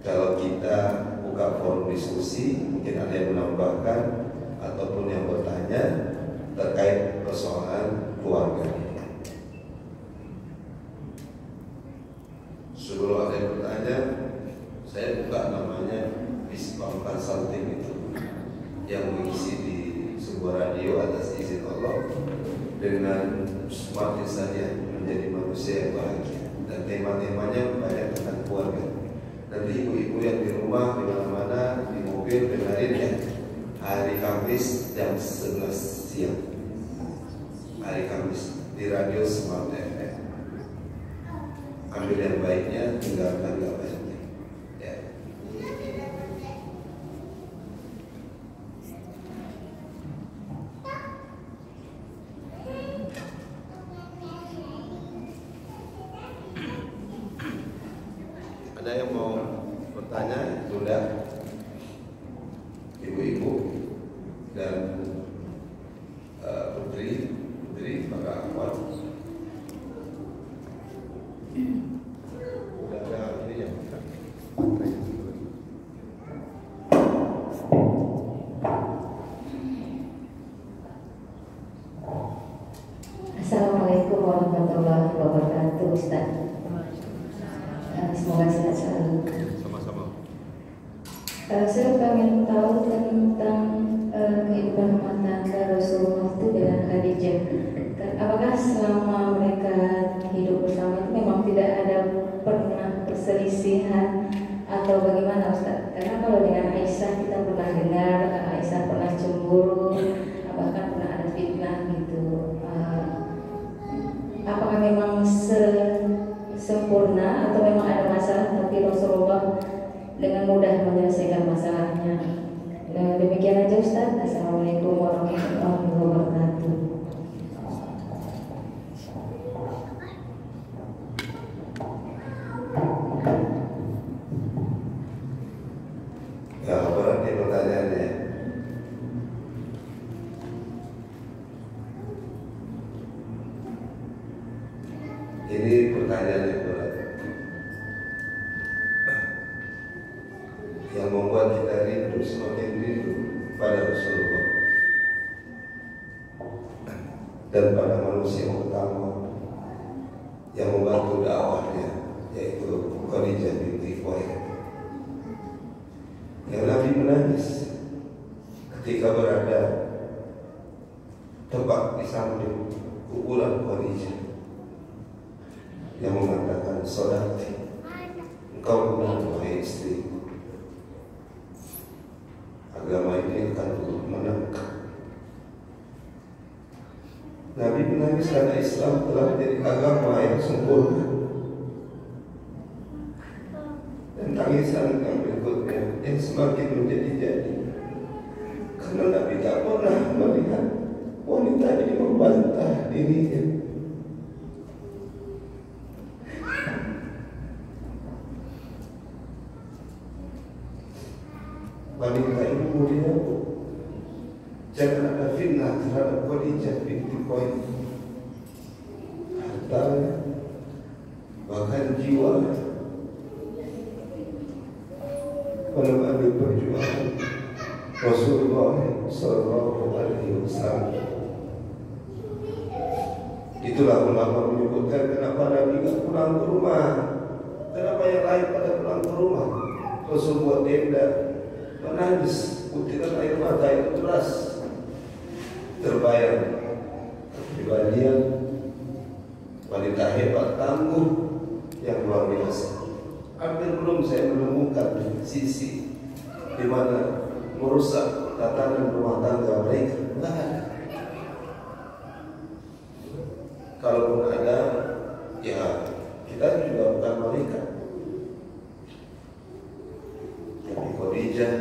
kalau kita buka forum diskusi, mungkin ada yang menambahkan ataupun yang bertanya terkait persoalan keluarga ini. Sebelum ada yang bertanya, saya buka namanya Bisbam Consulting itu yang mengisi di sebuah radio atas izin Allah dengan semakin saja menjadi manusia yang bahagia, dan tema-temanya banyak tentang keluarga. Nanti ibu-ibu yang di rumah, di mana-mana, di mobil dengerin ya. Hari Kamis jam 11 siang. Hari Kamis di radio Smart FM. Ambil yang baiknya, tinggalkan yang baiknya. Ya. Ada yang mau bertanya? Sudah, ibu-ibu dan putri maka akhwat. Sudah ada ini ya. Assalamualaikum warahmatullahi wabarakatuh, Ustaz. Semoga sehat selalu. Sama-sama. Saya ingin tahu tentang kehidupan rumah tangga Rasulullah itu dengan Khadijah. Apakah selama mereka hidup bersama itu memang tidak ada pernah perselisihan atau bagaimana, Ustaz? Karena kalau dengan Aisyah kita pernah dengar Aisyah pernah cemburu, bahkan pernah ada fitnah gitu. Apakah memang sempurna atau memang ada masalah tapi Rasulullah dengan mudah menyelesaikan masalahnya? Demikian aja, Ustaz. Assalamualaikum warahmatullahi wabarakatuh. Ya, berarti pertanyaannya. Ini pertanyaan yang berat, yang membuat kita rindu, semakin rindu pada Rasulullah dan pada manusia utama yang membantu dakwahnya, yaitu Khadijah binti Khuwailid. Yang Nabi menangis ketika berada tepat di samping kuburan Khadijah, yang mengatakan, "Saudati, engkau benar wahai istriku. Agama ini akan menang." Nabi menangis karena Islam telah menjadi agama yang sempurna. Dan tangisan yang berikutnya yang semakin menjadi-jadi, karena Nabi tak pernah melihat wanita ini membantah dirinya wanita ini mulia, Bu. Jangan ada fitnah terhadap Khadijah binti Khuwailid. Hartanya, bahkan jiwa, dalam ambil perjuangan Rasulullah Sallallahu Alaihi Wasallam. Itulah ulama menyebutkan kenapa Nabi tidak pulang ke rumah, kenapa yang lain pada pulang ke rumah. Rasul buat tenda, menangis, butiran air mata itu deras, terbayang kepribadian wanita hebat, tangguh, yang luar biasa. Hampir belum saya menemukan sisi di mana merusak tatanan rumah tangga mereka. Enggak ada. Kalaupun ada, ya kita juga bukan malaikat. Tapi Khadijah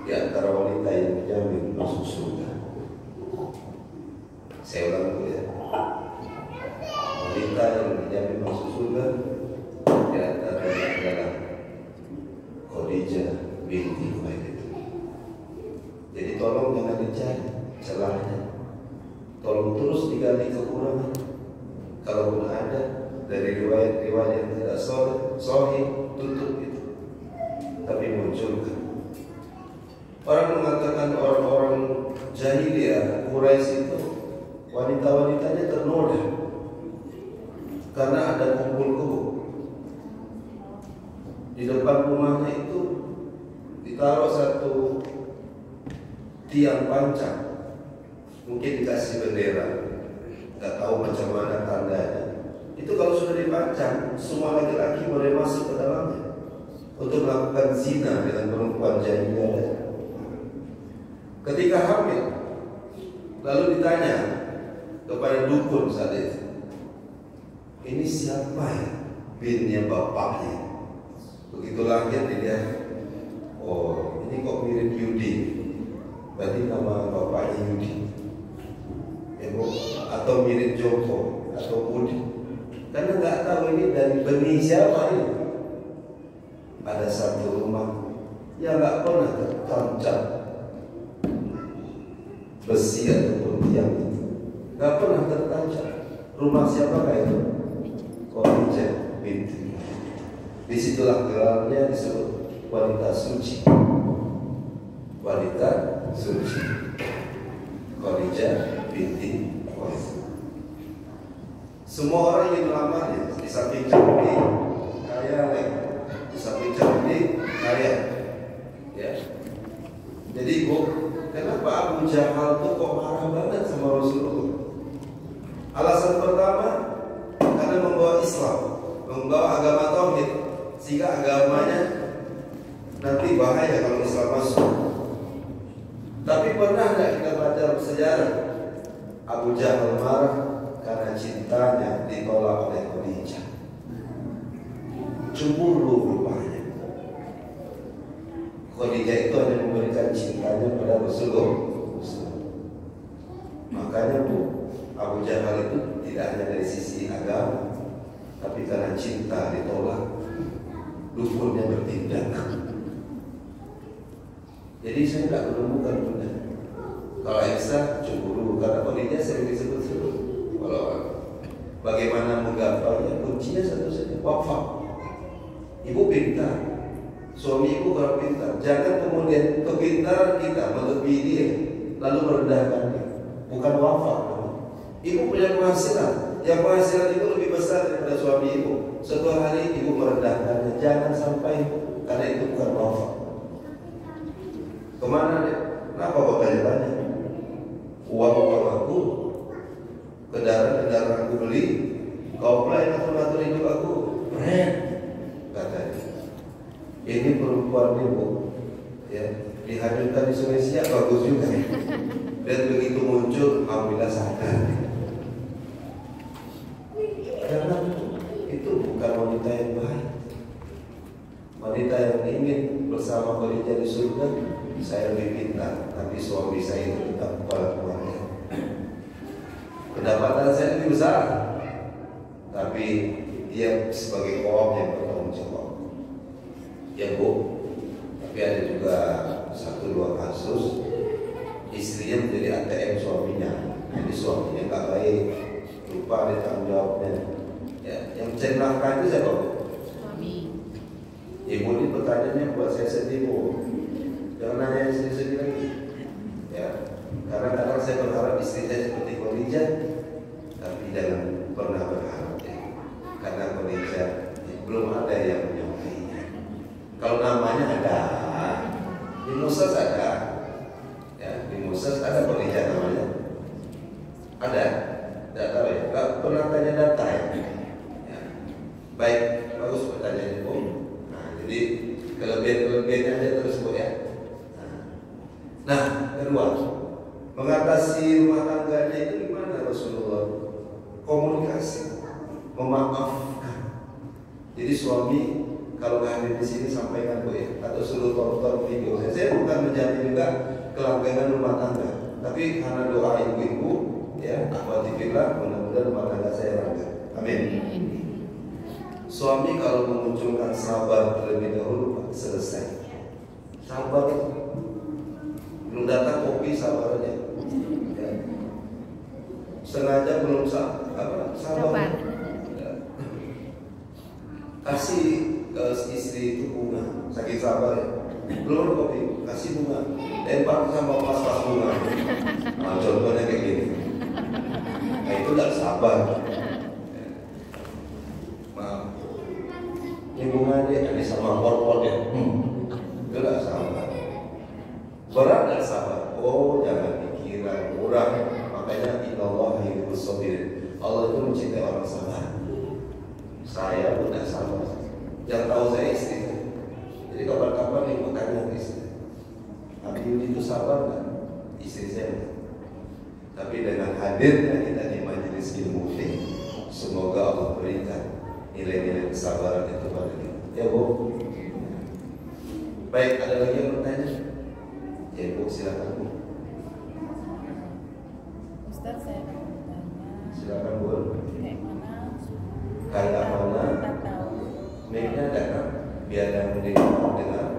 di antara wanita yang dijamin masuk surga. Saya ulang dulu ya. Wanita yang dijamin masuk surga di antara adalah Khadijah binti Khuwailid. Jadi tolong jangan dicari celahnya. Tolong terus digali kekurangan. Kalaupun ada dari riwayat-riwayat yang tidak sahih, tutup itu. Tapi munculkan. Orang mengatakan orang-orang jahiliyah Quraisy itu wanita-wanitanya ternoda karena ada kumpul kebo. Di depan rumahnya itu ditaruh satu tiang pancang. Mungkin dikasih bendera, nggak tahu macam mana tandanya. Itu kalau sudah dipancang, semua laki-laki boleh masuk ke dalamnya untuk melakukan zina dengan perempuan jahiliyah. Ketika hamil, lalu ditanya kepada dukun saat itu, ini siapa ya? Binnya bapaknya. Begitu lahir dia, oh ini kok mirip Yudi, berarti nama bapaknya Yudi. Atau mirip Joko atau Budi, karena nggak tahu ini dari benih siapa ini. Ada satu rumah yang nggak pernah tertancap besi ataupun tiang itu, nggak pernah tertancap. Rumah siapakah itu? Khadijah binti. Disitulah gelarnya disebut wanita suci. Wanita suci Khadijah binti Khuwailid. Semua orang yang melamarnya di samping cantik, kaya, di samping cantik, kaya. Ya. Jadi Bu, kenapa Abu Jahal tuh kok marah banget sama Rasulullah? Alasan pertama, karena membawa Islam, membawa agama tauhid, sehingga agamanya nanti bahaya kalau Islam masuk. Tapi pernah nggak kita baca sejarah Abu Jahal marah karena cintanya ditolak oleh Khadijah? Cemburu rupanya. Khadijah itu hanya memberikan cintanya pada Rasulullah. Makanya Bu, Abu Jahal itu tidak hanya dari sisi agama, tapi karena cinta ditolak, dukunnya bertindak. Jadi saya tidak menemukan benda. Kalau Aisyah cemburu karena Khadijah sering disebut-sebut. Kalau bagaimana menggampangnya, kuncinya satu saja, wafat. Ibu pintar, suami ibu kalau pintar, jangan kemudian kepintaran kita melebihi dia lalu merendahkan dia. Bukan wafat. Ibu punya penghasilan, yang penghasilan itu lebih besar daripada suami ibu. Suatu hari ibu merendahkannya, jangan sampai, karena itu bukan wafat. Kemana dia? Kenapa kok tanya-tanya? Uang aku, kendaraan aku beli, kau pula yang ngatur hidup aku, katanya. Ini perempuan ibu, ya, dihadirkan di Sulawesi bagus juga. Dan begitu muncul, alhamdulillah sadar. Karena itu bukan wanita yang baik. Wanita yang ingin bersama Khadijah di surga, saya lebih pintar, tapi suami saya itu tetap kepala keluarga. Pendapatan saya lebih besar, tapi dia sebagai kaum yang bertanggung jawab. Ya Bu, Tapi ada juga 1-2 kasus istrinya menjadi ATM suaminya. Jadi suaminya nggak baik, lupa ada tanggung jawabnya. Ya, yang cenderangkan itu siapa? Suami. Ibu ini pertanyaannya buat saya sedih, Bu. Jangan nanya sedih-sedih lagi. Ya, karena kadang saya berharap istri saya seperti Khadijah, tapi jangan pernah berharap ya. Karena Khadijah belum ada yang menyukainya. Kalau namanya ada, di Musa ada, ya di Musa ada Khadijah namanya. Ada, tidak tahu ya. Nggak pernah tanya data ya. Ya. Baik, bagus pertanyaan Ibu. Nah, jadi kelebihan-kelebihannya aja terus Bu ya. Nah, kedua, mengatasi rumah tangganya itu gimana Rasulullah? Komunikasi, memaafkan. Jadi suami kalau hadir di sini sampaikan Bu ya, atau suruh tonton video. Saya bukan menjamin juga kelanggengan rumah tangga, tapi karena doa ibu-ibu, ya, akhwatifillah, mudah-mudahan rumah tangga saya langgeng. Amin. Suami kalau memunculkan sabar terlebih dahulu, Pak, selesai. Sabar itu. Belum datang kopi sabar aja. Ya. Sengaja belum sabar. Ya. Kasih ke istri itu bunga, saking sabar ya. Belum ada kopi, kasih bunga. Lempar sama pas-pas bunga. Nah, contohnya kayak gini. Nah, itu gak sabar. Maaf. Ini bunga dia ada sama pot-pot ya. Itu gak sabar. Berat gak sabar. Oh, jangan pikiran murah. Makanya innallaha yuhibbus sabirin. Allah itu mencintai orang sabar. Saya pun gak sabar. Yang tahu saya istri. Jadi kapan-kapan ibu tanya ke istri, Abi Yudi itu sabar gak? Istri saya. Tapi dengan hadirnya kita di majelis ilmu ini, semoga Allah berikan nilai-nilai kesabaran itu pada kita. Ya Bu. Baik, ada lagi yang bertanya? Ya Bu, silakan Bu. Ustaz, saya mau bertanya. Silakan Bu. Kayak mana? Mic-nya ada kan? Biar yang mendengar